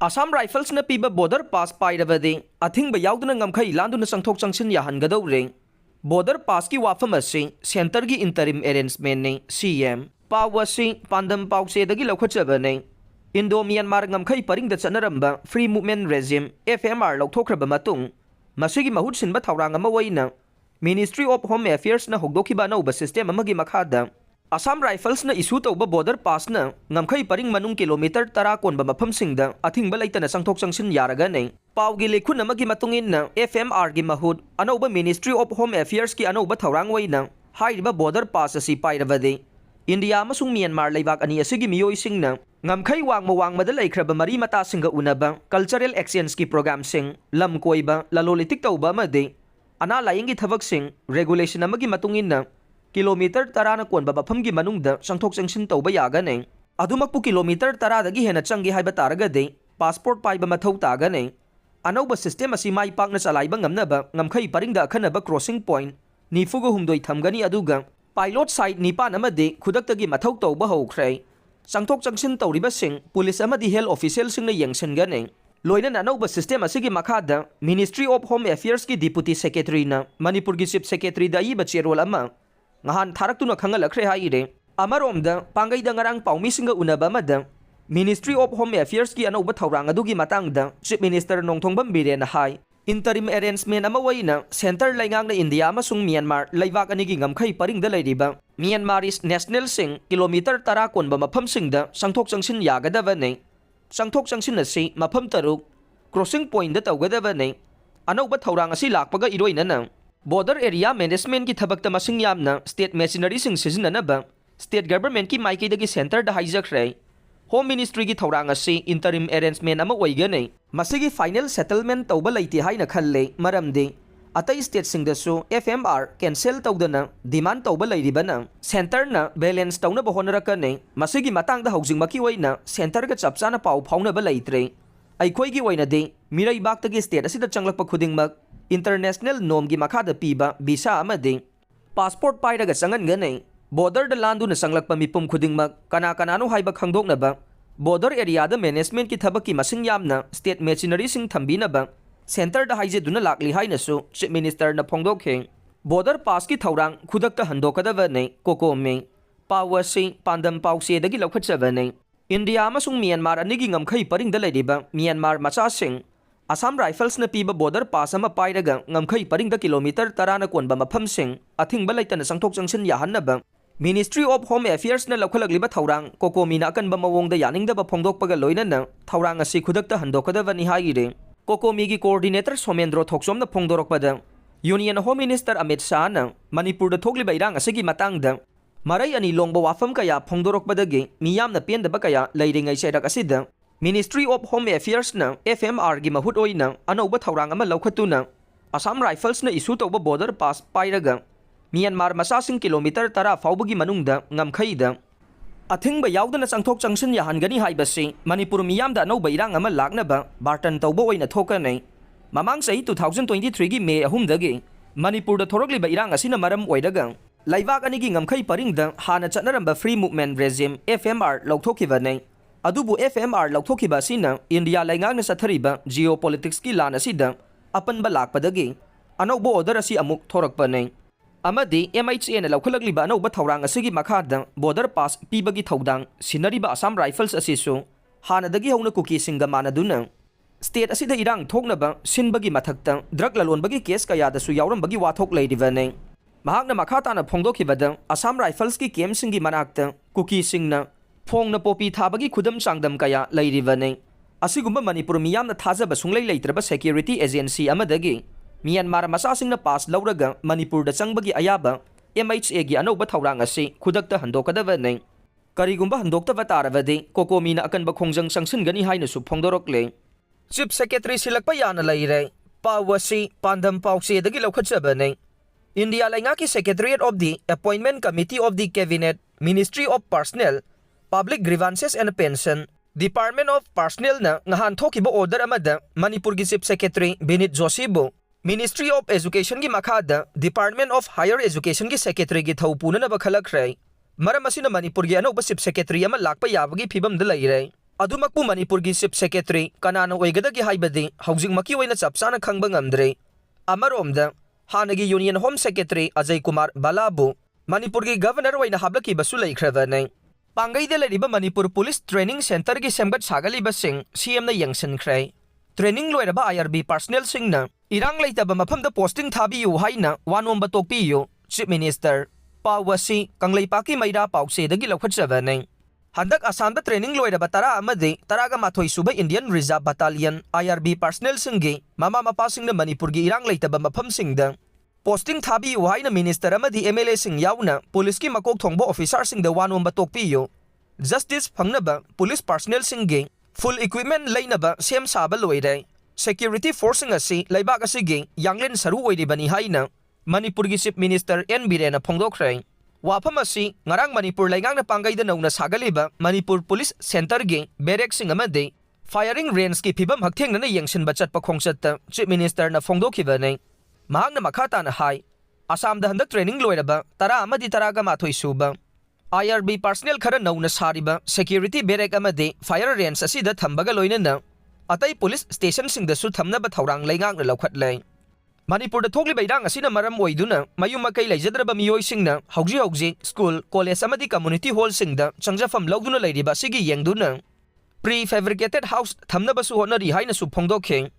Assam Rifles na Piba border pass Pairabadi Athingba Yaodana Ngamkhei Landuna Chathok Chatsin Yahangadouri border pass ki wafam asi center gi interim arrangement ne CM pawasi pandam pause dagi lokhatchaba ne Indo Myanmar Ngamkhei paring da chanaramba free movement regime FMR lokthokraba matung masigi mahut sinba Thourang ama waina Ministry of Home Affairs na hogdokhiba na uba system amagi makhada Assam Rifles na issue tauba border pass na Ngamkhei paring manung kilometer 10 konba maphamsingda Athingba Laitana Chathok Chatsin yaraga ne pawgi lekhun amagi matungin na FMR gi mahut anauba Ministry of Home Affairs ki anauba Thourang waina hairiba border pass asi Pairabadi India amasung Myanmar leibak ani asigi miyoisingna Ngamkhei wangmada laikhraba mari mata singa unaba cultural exchange ki program sing lam koiba lalolitik tauba amade ana layingi thabak sing regulation amagi matungin na kilometer 10 na konba mafam gi manungda Chathok Chatsin tauba yaga ne adumakpu kilometer 10 dagi hena changi haiba taraga de passport paiba mathau taga ne anauba system asi mai pakna chalaiba ngamnaba Ngamkhei paringda akhanaba crossing point nifugo humdoi thamgani aduga pilot site nipan amade Khudakta gi mathau tauba haukhrai Chathok Chatsin tawriba sing police amadi health official singna yengsenga ne loina anauba system asigi makhada Ministry of Home Affairs ki deputy secretary na Manipur gi chief secretary da iba cherol ama ngahan tharaktuna khangalakre haire amaromda pangaida ngarang paumi singa unaba mada Ministry of Home Affairs ki anauba Thourang adugi matangda Chief Minister Nongthongbam Biren hai interim arrangement ama waina center laingang na India amasung Myanmar leibak anigi Ngamkhei paringda leiriba Myanmar's national sing kilometer 10 konba mafam singda Chathok Chatsin yagadaba ne Chathok Chatsin asi mafam taruk crossing point da tawgadaba ne anauba Thourang asi lakpaga iroina na border area management ki thabakta masing yamna state machinery sing sizinanaba state government ki maiki dagi center da hijakhrai Home Ministry ki Thourang asi interim arrangement ama oigane masigi final settlement tauba laiti haina khalle maramde atai state singdasu FMR cancel tawdana demand tauba lairibana center na balance tawna bohonarakane masigi matangda houjingmaki oina center ka chapchana pau phauna ba laitre aikhoi gi oina de mirai baktagi state asida changlakpa khudingmak international norm gi makhada piba visa amade passport pairaga changan gane border da Landuna changlakpa mipum khudingmak kana kanano haiba khangdoknaba border area da management ki thabaki masing yamna state machinery sing thambinaba center da haije duna lakli haina su chief minister na phongdokhe border pass ki Thourang Khudakta Handokkadabani COCOMI pawasi pandam pause dagi lokhatchabani India amasung Myanmar anigi Ngamkhei paringda leiriba Myanmar macha sing Assam Rifles na Piba border pass ama pairaga Ngamkhei paringda kilometer 10 na konba mafam sing Athingba Laitana Chathok Chatsin yahanaba Ministry of Home Affairs na lakhalagliba Thourang COCOMI na akanba mawongda yaningdaba phongdokpaga loinana Thourang asi Khudakta Handokkadabani haire COCOMI gi coordinator Somendro Thoksom na phongdorokpada Union Home Minister MHA na Manipur da thogliba Erang asigi matangda marai ani longba wafam kaya phongdorokpadagi miyamna pendaba kaya leiringai sairak asida Ministry of Home Affairs na FMR gi mahut oina anauba Thourang ama laukhatuna Assam Rifles na issue tauba border pass pairaga Myanmar masasing kilometer 10 faubagi manungda Ngamkhei da Athingba Yaodana Chathok Chatsin yahangani haibasi Manipur miyamda anauba Erang ama laknaba bartan tauba oina thokane mamang sahi 2023 gi May 3 dagi Manipur da thorogliba Erang asina maram oidaga laibak anigi Ngamkhei paringda hana chatnaramba free movement regime FMR lauthokibane adubu FMR lauthokhiba asina India laingangna sathariba geopolitics ki lan asida apanba lakpadagi anauba order asi amuk thorakpane amadi MHA na laukhlagliba anauba Thourang asigi makhada border pass pibagi thaudang sinariba Assam Rifles asisu hanadagi hauna kuki singa manaduna state asida Erang thoknaba sinbagi mathakta drug lalonbagi case kayadasu yaurambagi wathok leiribane mahakna makhatana phongdokhibada Assam Rifles ki camp singi manakta kuki singna phongna popi thabagi khudam changdam kaya leiribane asigumba Manipur miyamna thajaba sunglai leitraba security agency amadagi Myanmar masasingna pass lauraga Manipur da changbagi ayaba MHA gi anauba Thourang asi Khudakta Handokkadabani karigumba handoktaba taravadi COCOMI na akanba khongjang sangsingani haina su phongdorokle Chief Secretary Sillakpa Yana Leire pawasi pandam pause dagi lokhatchabani India lainga ki Secretariat of the Appointment Committee of the Cabinet Ministry of Personnel Public Grievances and Pension Department of Personnel na ngahan thokiba order amada Manipur gi Chief Secretary Binit Joshibu Ministry of Education gi makhada Department of Higher Education gi Secretary gi thaupuna na bakhalakrai maram asina Manipur gi anauba Chief Secretary ama lakpa yabagi phibam da leire Adumakpu Manipurgi Chief Secretary Kanana Oigadagi Haibadi, Houjik Makiwina Chapsana Kangbangamdre, Amaromda, Hanagi Union Home Secretary Ajay Kumar Balabu, Manipurgi Governor Waina Hablaki Basulai Kravane, Pangai de Leriba Manipur Police Training Center Gi Sembat Sagali Basing, CM the Yangsen Kray, Training Loiraba IRB Personnelsingna, Erang Leitaba Maphamda posting Thabiyu Haina, Wanomba Tokpiyu, Chief Minister, Pawasi, Kanglei Maida Pause the Gilakwatsavane. Handak Assam training Loiraba Tara Amade, Taraga Matoi Suba Indian Reserve Battalion, IRB Personnelsingna, Mama Mapasing the Manipurgi Erang Leitaba Maphamsingda. Posting Thabiyu Haina Minister Amadi MLA Sing Yauna, Police ki Makok Thongbo Officer Sing the Wanomba Tokpiyu. Justice Phangnaba, Police Personnelsingna, full equipment Lainaba, Same Saba Loire. Security Forcing Asi, Laibak Asigi, Yanglin Saru Oidibani Haina, Manipurgi Chief Minister N. Birena Pongdokray. Wapamasi, Ngarang Manipur Laigang na Pangai de Nauna Sagaliba, Manipur Police Center Gi, Berek Singamade, Firing Range ki Piba Hakting na Yangshin Bachat Pakongsat, Chief Minister na Pongdokivane. Mahang na Makata na Hai, Assam the Handak Training Loiraba, Tara Amadi Taraga Matoi Suba. IRB personnel Kara Nauna Sariba, Security Berek Amade, Fire Range Asida Tambaga Loinana. Atay police station sing the Suthamna ba Thourang Laingang na Laukat Lay. Manipur the Thokli Baidang Asina Maram Oiduna, Mayumakay Lajadraba Mioy sing na, Houjik, School, College Amadi Community Hall sing the, Changthokpham Lauduna Leiriba Sigi Yangduna. Prefabricated house Thamna Basu Honori Haina Supongdokhe.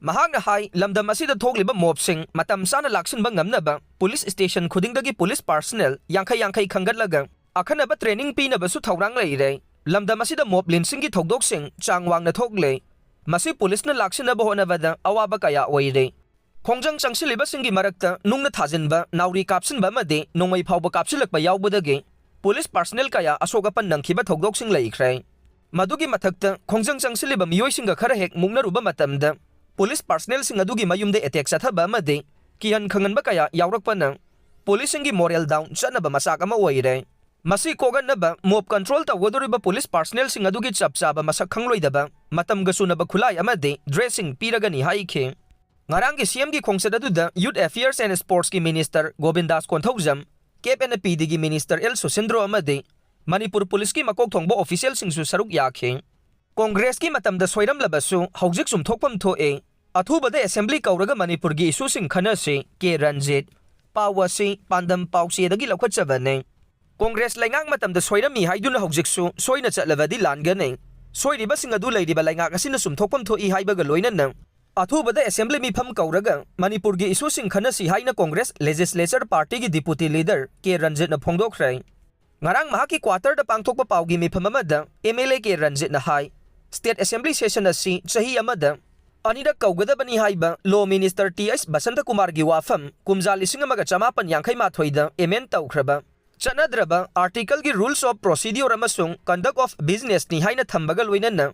Mahang Hai, Lamdam Asida Thokli ba Mob sing, Matamsana Laksan Bangamnaba, Police Station Khudingdagi Police Personnel, Yankay Kangatlaga, Akanaba Training Pina Basu Thourang Leire, Lamdam Asida Mob Linsingi Thokdok sing, Changwang na Thokley. Masi police na laksin na bahon na vada awaba kaya oire. Kongjang changsiliba singi marakta nung nathajin ba nauri kapsin ba made nung may pauba kapsilak ba yaubadage. Police personnel kaya asogapan ng kiba thogdok sing laikray. Madugi mathagta kongjang changsiliba miyoy singa karahek mung naruba matamda. Police personnel singa dugi mayumde etek satha ba made. Kihan kangan ba kaya yawrak pa nang. Police singi moral down siya na ba masaka maoire. Masi kogan na ba mob control ta wadori ba police personnel singa dugi chapsa ba masakhang loy da ba matam gasu na ba khulai amade dressing piragani haike ngarang ki CM gi khongsada du da Youth Affairs and Sports ki Minister Govindas Konthokjam KPNPD gi Minister El Susindro amade Manipur Police ki makok thongbo official sing su saruk yakhe Congress ki matam da Soiramlabasu Houjik Chumthokpham thoe Athubada Assembly Kouraga Manipur gi isu sing khana se ke ranjit pawasi pandam pawse da gi lakwatchabane Congress Laingang Matamda Soirami Haiduna Houjiksu, Soina Chatlavadi Langaneng, Soiriba Singadu Lady Balanga Asina Chumthokpham to Ihaibaga Loinana. Athubada Assembly Mipam Kouraga, Manipur gi isu sing Khanasi Haina Congress Legislature Party gi Deputy Leader, K. Ranjit na Phongdokray. Ngarang Mahaki Quarter da Pangthokpa Paugi Miphamamada, MLA K. Ranjit na Hai, State Assembly Session Asi, Chahi Amada, Anida Kaugadabani Haiba, Law Minister T.S. Basanta Kumar gi Wafam, Kumzali Singamaga Chamapan Yankay Mathoida, Emen Taukraba. Chanadraba article gi rules of procedure amasung conduct of business ni haina thambaga loinana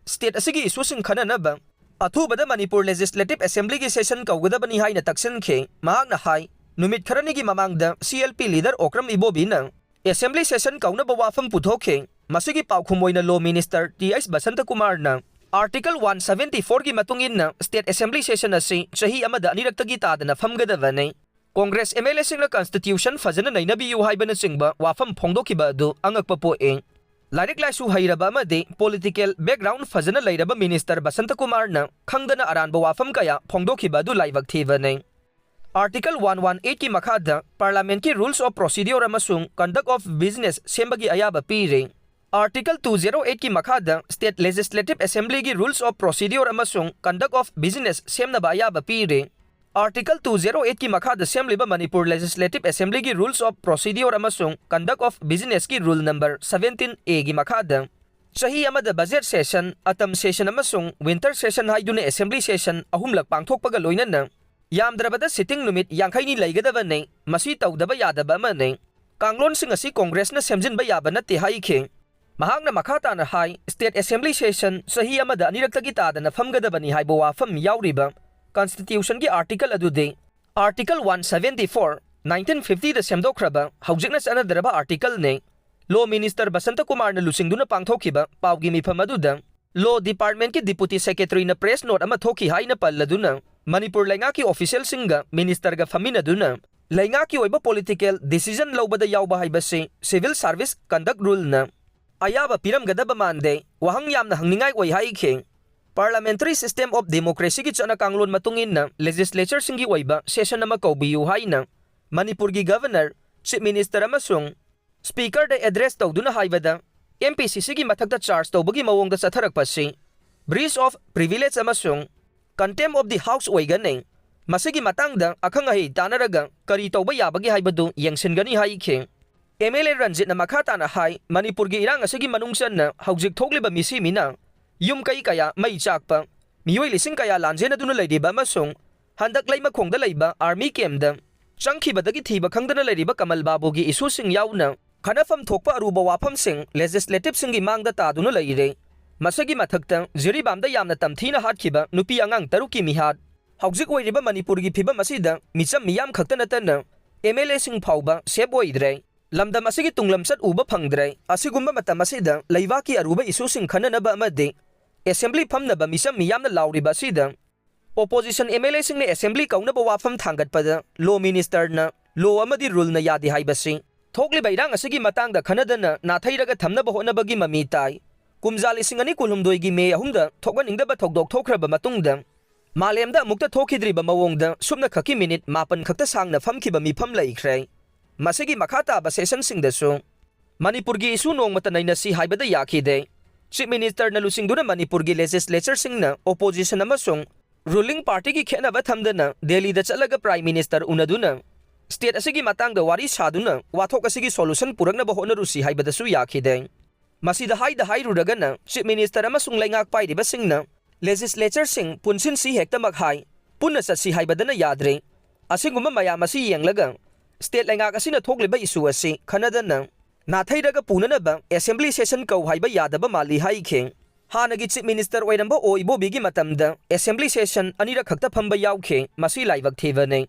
state asigi isu sing khanana ba Athubada Manipur Legislative Assembly gi session kaugadabani haina taksin khe mahak na hai numit kharani gi mamangda CLP leader Okram Ibobina Assembly session kauna ba wafam puthokhe masigi paukhumoi na Law Minister T.S. Basanta Kumar na Article 174 gi matungin na State Assembly session asi chahi amada aniragtagi tadana famgadavane Congress MLA singna Constitution fazana nainabiyu haibana singba wafam phongdokiba du angakpa poeng Lairik laisu hairaba amade political background fazana lairaba Minister Basanta Kumar na khangdana aranba wafam kaya phongdokiba du laibak thibane Article 118 ki makhada Parliament ki Rules of Procedure amasung Conduct of Business sembagi ayaba pire Article 208 ki makhada State Legislative Assembly ki Rules of Procedure amasung Conduct of Business semna ba ayaba pire Article 208 ki makhada semliba Manipur Legislative Assembly ki Rules of Procedure amasung Conduct of Business ki Rule number 17A ki makhada Chahi amada budget session atam session amasung winter session haiduna assembly session ahumlak pangthokpaga loinana yamdrabada sitting numit yankhay ni laigadaba ne masi tawdaba yadaba mane kanglon sing asi Congress na semjinba yaba na te haikhe mahangna makhata na hai state assembly session chahi amada aniragtagi tadana famgadabani haiba wafam yauriba Constitution ki article adude Article 174 1950 da semdokraba haujikna sanadraba article ne Law Minister Basanta Kumar na lusingduna pangthokiba paugi mifam aduda Law Department ki Deputy Secretary na press note ama thoki haina palladuna Manipur lainga ki official singa minister ga famina duna lainga ki oiba political decision lobada yawba haibase civil service conduct rule na ayaba piramgadaba mande wahang yamna hangningai oi haikhe Parliamentary System of Democracy ki chana kanglon matungin na legislature singi oiba session nama kaubiyu haina Manipur gi governor chief minister amasung speaker de address tawduna haibada MPCC gi mathakta charge tawbagi mawongda chatharakpa si breach of privilege amasung contempt of the house oigane masigi matangda akhang ahi tanaraga kari tawba yabagi haibadu yengsingani haikhe MLA Ranjit na makata na hai Manipur gi irang asigi manungsan na Houjik thokliba misi mina yum kai kaya mai chakpa mioi lising kaya lanje na duna leidiba masung handak leima khongda leiba army camp da changkhibadagi thiba khangdana leidiba Kamal Babu gi issue sing yauna khanafam thokpa aruba wafam sing legislative singi mangda ta duna leire masagi mathakta jiribamda yamna tamthina hatkhiba nupi angang taruki mihat Houjik oiriba Manipur gi phiba masida micham miyam khakta natana MLA sing phauba sep oidre lamdam asigi tunglamsat uba phangdre asigumba matam asida leibaki aruba issue sing khananaba amade Assembly Phamnaba misam miyamna lauriba sida opposition MLA sing ne assembly kaunaba wafam thangat pada law minister na law amadi rule na yadi haibasi thokli bairang asigi matangda khanadana nathairaga thamnaba honabagi mami tai kumjali singani kulumdoi gi me ahumda thoganingdaba thokdok thokraba matungda malemda mukta thokhidriba mawongda subna khaki minute mapan khakta sangna famkhiba mifam laikhre masigi makhata ba session singdasu Manipur gi isu nongmata naina si haibada yakhide Chief Minister na lusingduna Manipur gi legislature singna opposition amasung ruling party gi khenaba thamdana Delhi da chalaga prime minister unaduna state asigi matangda wari saduna wathok asigi solution purakna ba honarusi haibadasu yakhide masida haida hairuragana Chief Minister amasung laingak pairiba singna legislature sing punsin si hekta makhai punna satsi haibadana yadre asiguma maya masi yenglaga state laingak asina thokliba issue asi khanadana Nathairaga punanaba assembly session kau haiba yadaba mali haikhe hanagi chief minister oiramba oibo bigi matamda assembly session anira khakta phamba yaukhe masi laibak thebane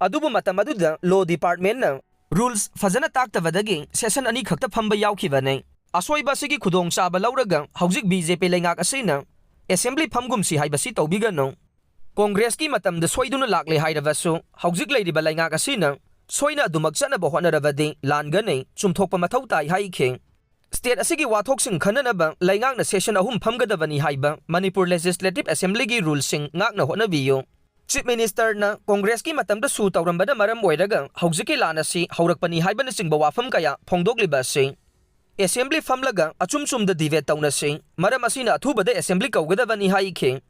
adubu matamaduda law department na rules fazana taktavadagi session ani khakta phamba yaukhibane asoiba sigi khudong chaba lauraga Houjik BJP laingak asina assembly phamgum si haibasi tawbigano congress ki matamda soiduna lakle hairabasu Houjik leiriba laingak asina Soina dumak chana ba honaravadi langane chumthokpa mathau tai haikhe state asigi wathok sing khananaba laingang na session ahum phamgadabani haiba Manipur Legislative Assembly gi rule sing ngakna honabiyo chief minister na congress ki matamda su tawrambada maram oiraga Houjik ki lana si haurakpani haibana singba wafam kaya phongdokliba si assembly famlaga achumchum da debate tawna si maram asina Athubada assembly kawgadabani haikhe